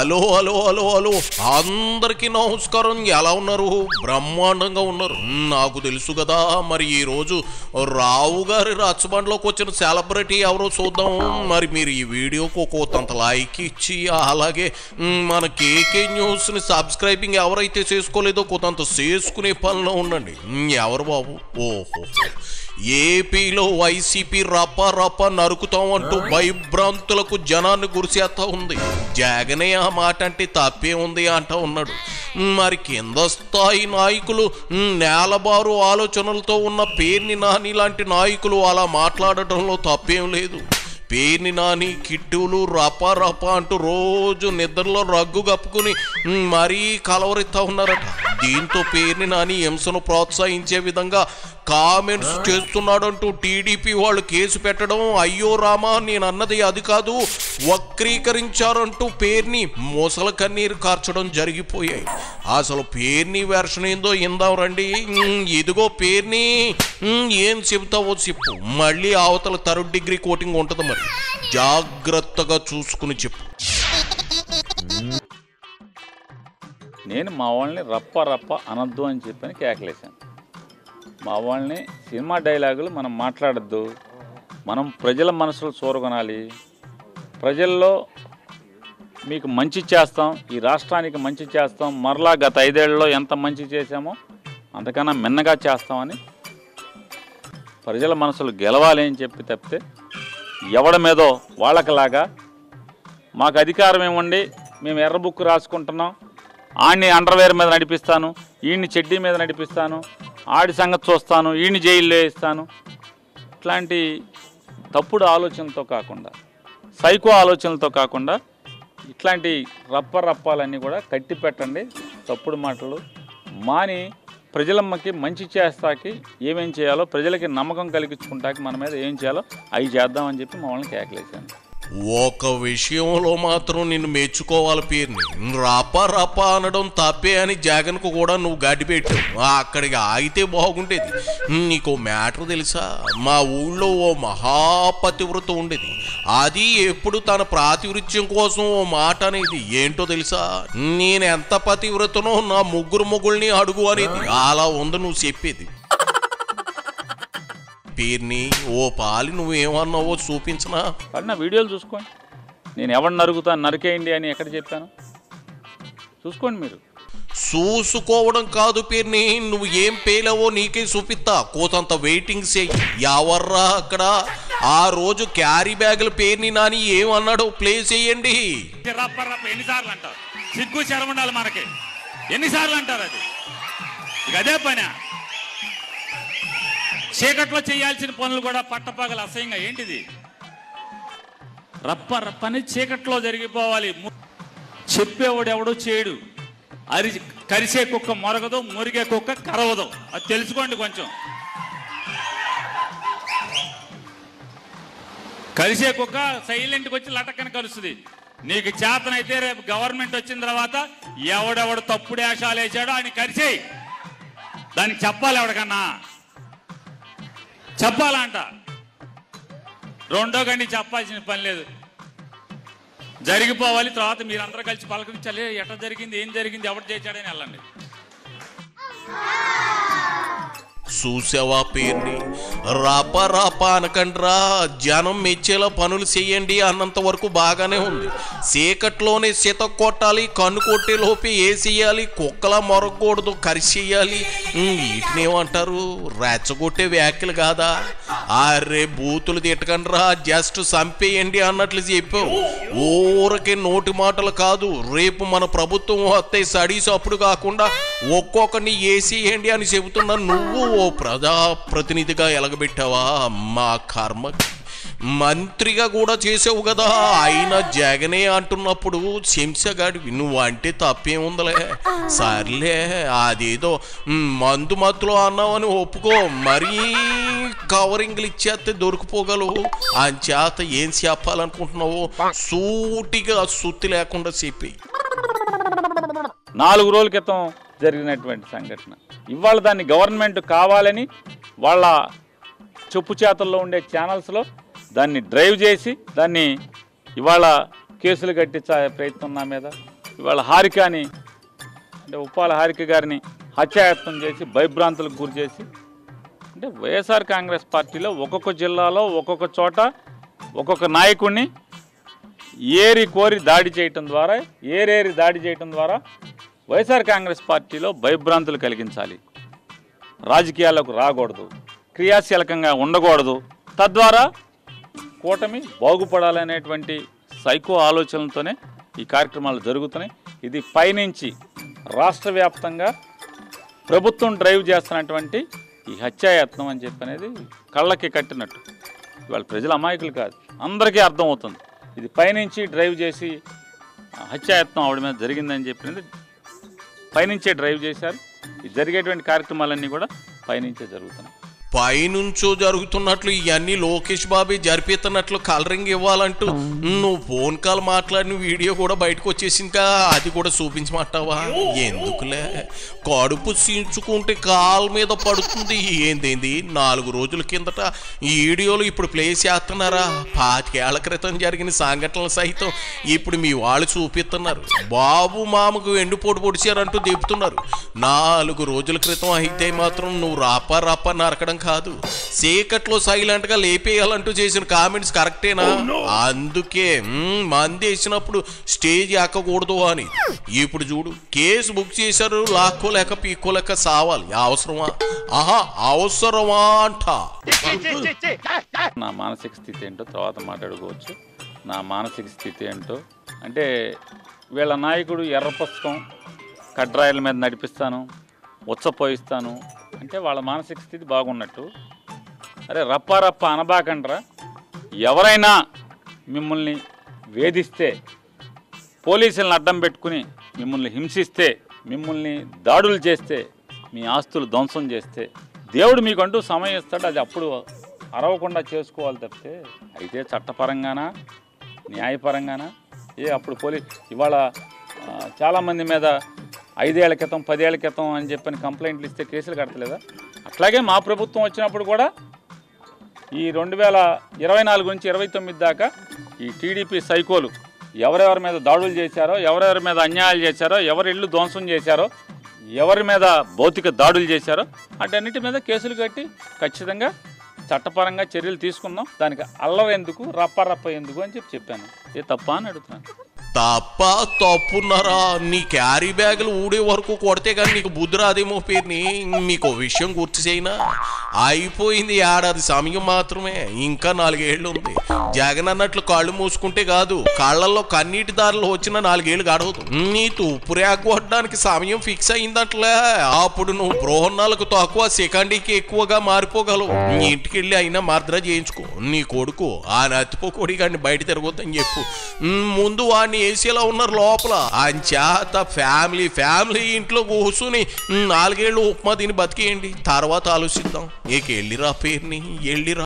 Hello hello hello hello అందరికీ నమస్కారం. ఎలా ఉన్నారు? బ్రహ్మాండంగా ఉన్నారు. నాకు తెలుసు కదా. మరి ఈరోజు రావు గారి రచ్చబండలోకి వచ్చిన సెలబ్రిటీ ఎవరో చూద్దాం. మరి మీరు ఈ వీడియోకి ఒక్కొంత లైక్ ఇచ్చి అలాగే మన కేకే న్యూస్ని సబ్స్క్రైబింగ్ ఎవరైతే చేసుకోలేదో కొంత చేసుకునే పనిలో ఉండండి. ఎవరు బాబు? ఓహో, ఏపీలో వైసీపీ రప్ప నరుకుతాం అంటూ భయభ్రాంతులకు జనాన్ని గురిసేస్తా ఉంది. జగనే ఆ మాట అంటే తప్పే ఉంది అంటూ ఉన్నాడు. మరి కింద స్థాయి నాయకులు నేలబారు ఆలోచనలతో ఉన్న పేర్ని నాని లాంటి నాయకులు అలా మాట్లాడటంలో తప్పేం లేదు. పేర్ని నాని కిట్టులు రప అంటూ రోజు నిద్రలో రగ్గు కప్పుకుని మరీ కలవరిస్తా ఉన్నారట. దీంతో పేర్ని నాని హింసను ప్రోత్సహించే విధంగా కామెంట్స్ చేస్తున్నాడంటూ టీడీపీ వాళ్ళు కేసు పెట్టడం, అయ్యో రామా నేను అన్నది అది కాదు, వక్రీకరించారంటూ పేర్ని మొసల కన్నీరు కార్చడం జరిగిపోయాయి. అసలు పేర్ని వెర్షన్ ఏందో ఇందాం రండి. ఇదిగో పేర్ని ఏం చెబుతావో చెప్పు. మళ్ళీ అవతల థర్డ్ డిగ్రీ కోటింగ్ ఉంటుంది, మరి జాగ్రత్తగా చూసుకుని చెప్పు. నేను మా వాళ్ళని రప్ప అనొద్దు అని చెప్పని కేకలేశాను. మా వాళ్ళని సినిమా డైలాగులు మనం మాట్లాడద్దు, మనం ప్రజల మనసులు చూరగొనాలి, ప్రజల్లో మీకు మంచి చేస్తాం, ఈ రాష్ట్రానికి మంచి చేస్తాం, మరలా గత 5 ఏళ్లలో ఎంత మంచి చేశామో అంతకన్నా మిన్నగా చేస్తామని ప్రజల మనసులు గెలవాలి అని చెప్పి తప్పితే ఎవడ మీదో వాళ్ళకలాగా మాకు అధికారం ఇవ్వండి, మేము ఎర్ర బుక్ రాసుకుంటున్నాం, ఆడిని అండర్వేర్ మీద నడిపిస్తాను, ఈయన్ని చెడ్డీ మీద నడిపిస్తాను, ఆడి సంగతి చూస్తాను, ఈయన్ని జైల్లో వేస్తాను, ఇట్లాంటి తప్పుడు ఆలోచనలతో కాకుండా, సైకో ఆలోచనలతో కాకుండా ఇట్లాంటి రప్పాలన్నీ కూడా కట్టి పెట్టండి. తప్పుడు మాటలు మాని ప్రజలమ్మకి మంచి చేస్తాకి ఏమేం చేయాలో, ప్రజలకి నమ్మకం కలిగించుకుంటాకి మన మీద ఏం చేయాలో అవి చేద్దామని చెప్పి మమ్మల్ని కేకలేశాను. ఒక విషయంలో మాత్రం నిన్ను మెచ్చుకోవాలి. పేరుని రప అనడం తప్పే అని జగన్కు కూడా నువ్వు గడ్డిపెట్టావు. అక్కడికి ఆగితే బాగుండేది. నీకు మ్యాటర్ తెలుసా? మా ఊళ్ళో ఓ మహాపతివ్రత ఉండేది. అది ఎప్పుడు తన ప్రాతివృత్యం కోసం ఓ మాట అనేది. ఏంటో తెలుసా? నేను ఎంత పతివ్రతనో నా 3 మొగుల్ని అడుగు అనేది. అలా ఉంది నువ్వు చెప్పేది. పేరుని ఓ పాలి నువ్వేమన్నావో చూపించనా? నా వీడియోలు చూసుకోండి. నేను ఎవరిని నరుకుతాను, నరికేయండి అని ఎక్కడ చెప్పాను? చూసుకోండి. మీరు చూసుకోవడం కాదు పేరుని, నువ్వు ఏం పేలావో నీకే చూపిస్తా. కోతంత వెయిటింగ్ చేయి. ఎవర్రా అక్కడ? ఆ రోజు క్యారీ బ్యాగుల పేరుని నాని ఏమన్నాడో ప్లే చేయండి. ఎన్నిసార్లు అంటారు? సిగ్గు శరం ఉండాలి మనకి. ఎన్నిసార్లు అంటారు? అది అదే పని. చీకట్లో చేయాల్సిన పనులు కూడా పట్టపగలు అసహ్యంగా. ఏంటిది? రప్పని చీకట్లో జరిగిపోవాలి. చెప్పేవాడు ఎవడో చేయడు. కరిసే కుక్క మొరగదు, మురిగే కుక్క కరవదు. అది తెలుసుకోండి కొంచెం. కరిసే కుక్క సైలెంట్కి వచ్చి లటక్కని కలుస్తుంది. నీకు చేతనైతే రేపు గవర్నమెంట్ వచ్చిన తర్వాత ఎవడెవడు తప్పుడు వేషాలు వేసాడో ఆయన కరిసేయి. దానికి చెప్పాలి, ఎవడికన్నా చెప్పాలంట. రెండో గండి చెప్పాల్సిన పని లేదు. జరిగిపోవాలి. తర్వాత మీరందరూ కలిసి పలకరించాలి. ఎట్లా జరిగింది, ఏం జరిగింది, ఎవరు చేశాడని వెళ్ళండి. చూసావా పేరుని? రప అనకండ్రా. జనం మెచ్చేలా పనులు చెయ్యండి అన్నంత వరకు బాగానే ఉంది. చీకట్లోనే సీత కొట్టాలి, కన్ను కొట్టే లోపే వేసేయాలి, కుక్కలా మొరగకూడదు, కరిసేయాలి. వీటినేమంటారు? రెచ్చగొట్టే వ్యాఖ్యలు కాదా? అరే బూతులు తిట్టకండ్రా, జస్ట్ చంపేయండి అన్నట్లు చెప్పావు. ఊరకే నోటి మాటలు కాదు. రేపు మన ప్రభుత్వం వస్తే స్టడీస్ అప్పుడు కాకుండా ఒక్కొక్కరిని వేసేయండి అని చెబుతున్నా. నువ్వు ఓ ప్రజాప్రతినిధిగా ఎలగబెట్టావా? మా కర్మ. మంత్రిగా కూడా చేసావు కదా. అయినా జగనే అంటున్నప్పుడు శంసగాడివి. నువ్వు అంటే తప్పేముందలే. సర్లే, అదేదో మందు మత్తులో అన్నావని ఒప్పుకో. మరీ కవరింగ్లు ఇచ్చేస్తే దొరికిపోగలవు. అంచేత ఏం చెప్పాలనుకుంటున్నావు సూటిగా సుత్తి లేకుండా చెప్పి. 4 రోజుల క్రితం జరిగినటువంటి సంఘటన. ఇవాళ దాన్ని గవర్నమెంట్ కావాలని వాళ్ళ చెప్పు చేతల్లో ఉండే ఛానల్స్లో దాన్ని డ్రైవ్ చేసి దాన్ని ఇవాళ కేసులు కట్టించే ప్రయత్నం నా మీద. ఇవాళ హారికని అంటే ఉప్పాల హారిక గారిని హత్యాయత్నం చేసి భయభ్రాంతులకు గురి చేసి, అంటే వైఎస్ఆర్ కాంగ్రెస్ పార్టీలో ఒక్కొక్క జిల్లాలో ఒక్కొక్క చోట ఒక్కొక్క నాయకుడిని ఏరి కోరి దాడి చేయటం ద్వారా దాడి చేయటం ద్వారా వైఎస్ఆర్ కాంగ్రెస్ పార్టీలో భయభ్రాంతులు కలిగించాలి, రాజకీయాల్లోకి రాకూడదు, క్రియాశీలకంగా ఉండకూడదు, తద్వారా కూటమి బాగుపడాలనేటువంటి సైకో ఆలోచనలతోనే ఈ కార్యక్రమాలు జరుగుతున్నాయి. ఇది పైనుంచి రాష్ట్ర వ్యాప్తంగా ప్రభుత్వం డ్రైవ్ చేస్తున్నటువంటి ఈ హత్యాయత్నం అని చెప్పి అనేది కళ్ళకి కట్టినట్టు. ఇవాళ ప్రజలు అమాయకులు కాదు, అందరికీ అర్థమవుతుంది. ఇది పైనుంచి డ్రైవ్ చేసి హత్యాయత్నం ఆవిడ మీద జరిగిందని చెప్పినది పైనుంచే డ్రైవ్ చేశారు. ఈ జరిగేటువంటి కార్యక్రమాలన్నీ కూడా పైనుంచే జరుగుతున్నాయి. పైనుంచో జరుగుతున్నట్లు ఇవన్నీ లోకేష్ బాబే జరిపిస్తున్నట్లు కలరింగ్ ఇవ్వాలంటూ నువ్వు ఫోన్ కాల్ మాట్లాడిన వీడియో కూడా బయటకు వచ్చేసిందిగా, అది కూడా చూపించమంటావా? ఎందుకులే, కడుపు సించుకుంటే కాల్ మీద పడుతుంది. ఏందేంది 4 రోజుల కిందట ఈ వీడియోలు ఇప్పుడు ప్లే చేస్తున్నారా? 25 ఏళ్ల క్రితం జరిగిన సంఘటనలు సైతం ఇప్పుడు మీ వాళ్ళు చూపిస్తున్నారు. బాబు మామకు ఎండుపోటు పొడిచారంటూ చెబుతున్నారు. 4 రోజుల క్రితం అయితే మాత్రం నువ్వు రాప నరకడం కాదు, చీకట్లో సైలెంట్ గా లేపేయాలంటూ చేసిన కామెంట్స్ కరెక్టేనా? అందుకే మంది వేసినప్పుడు స్టేజ్ ఎక్కకూడదు అని. ఇప్పుడు చూడు, కేసు బుక్ చేశారు, లాక్కోలేక పీక్కోలేక సావాలి. అవసరమా? అవసరమా అంట. నా మానసిక స్థితి ఏంటో తర్వాత మాట్లాడుకోవచ్చు. నా మానసిక స్థితి ఏంటో అంటే, వీళ్ళ నాయకుడు ఎర్ర పుస్తకం కడ్రాయిల మీద నడిపిస్తాను, ఉచ్చపోయిస్తాను అంటే వాళ్ళ మానసిక స్థితి బాగున్నట్టు. అరే రప్ప అనబాకండ్రా. ఎవరైనా మిమ్మల్ని వేధిస్తే, పోలీసులను అడ్డం పెట్టుకుని మిమ్మల్ని హింసిస్తే, మిమ్మల్ని దాడులు చేస్తే, మీ ఆస్తులు ధ్వంసం చేస్తే దేవుడు మీకంటూ సమయం ఇస్తాడు. అది అప్పుడు అరవకుండా చేసుకోవాలి తప్పితే, అయితే చట్టపరంగానా న్యాయపరంగానా అప్పుడు ఇవాళ చాలామంది మీద 5 ఏళ్ల క్రితం 10 ఏళ్ల క్రితం అని చెప్పని కంప్లైంట్లు ఇస్తే కేసులు కట్టలేదా? అట్లాగే మా ప్రభుత్వం వచ్చినప్పుడు కూడా ఈ 2024 నుంచి 29 దాకా ఈ టీడీపీ సైకోలు ఎవరెవరి మీద దాడులు చేశారో, ఎవరెవరి మీద అన్యాయాలు చేశారో, ఎవరి ఇళ్ళు ధ్వంసం చేశారో, ఎవరి మీద భౌతిక దాడులు చేశారో అటన్నిటి మీద కేసులు కట్టి ఖచ్చితంగా చట్టపరంగా చర్యలు తీసుకుందాం. దానికి అల్లరి ఎందుకు, రప్ప ఎందుకు అని చెప్పాను. తప్ప అని అడుగుతున్నాను. తప్పున్నారా? నీ క్యారీ బ్యాగులు ఊడే వరకు కొడితే కానీ నీకు బుద్ధి రాదేమో. పేరుని మీకు విషయం గుర్తు చేయనా? అయిపోయింది ఏడాది సమయం మాత్రమే, ఇంకా 4 ఏళ్ళు ఉంది. జగన్ అన్నట్లు కళ్ళు మూసుకుంటే కాదు, కళ్ళల్లో కన్నీటి దారిలో వచ్చిన 4 ఏళ్ళు గడవదు. నీ తుప్పు రేగొట్టడానికి సమయం ఫిక్స్ అయిందట్లే. అప్పుడు నువ్వు బృహన్నాలకు తక్కువ, సెకండీకి ఎక్కువగా మారిపోగలవు. నీ ఇంటికి వెళ్ళి అయినా మర్దర చేయించుకో. నీ కొడుకు ఆ నత్తిపోకొడి గాడిని బయట తిరగొద్దని చెప్పు. ముందు వాడిని ఏసీలో ఉన్నారు లోపల. అంచేత ఫ్యామిలీ ఇంట్లో కూర్చుని 4 ఏళ్ళు ఉప్మా తిని బతికేయండి, తర్వాత ఆలోచిద్దాం. వెళ్ళిరా పేరుని, వెళ్ళిరా.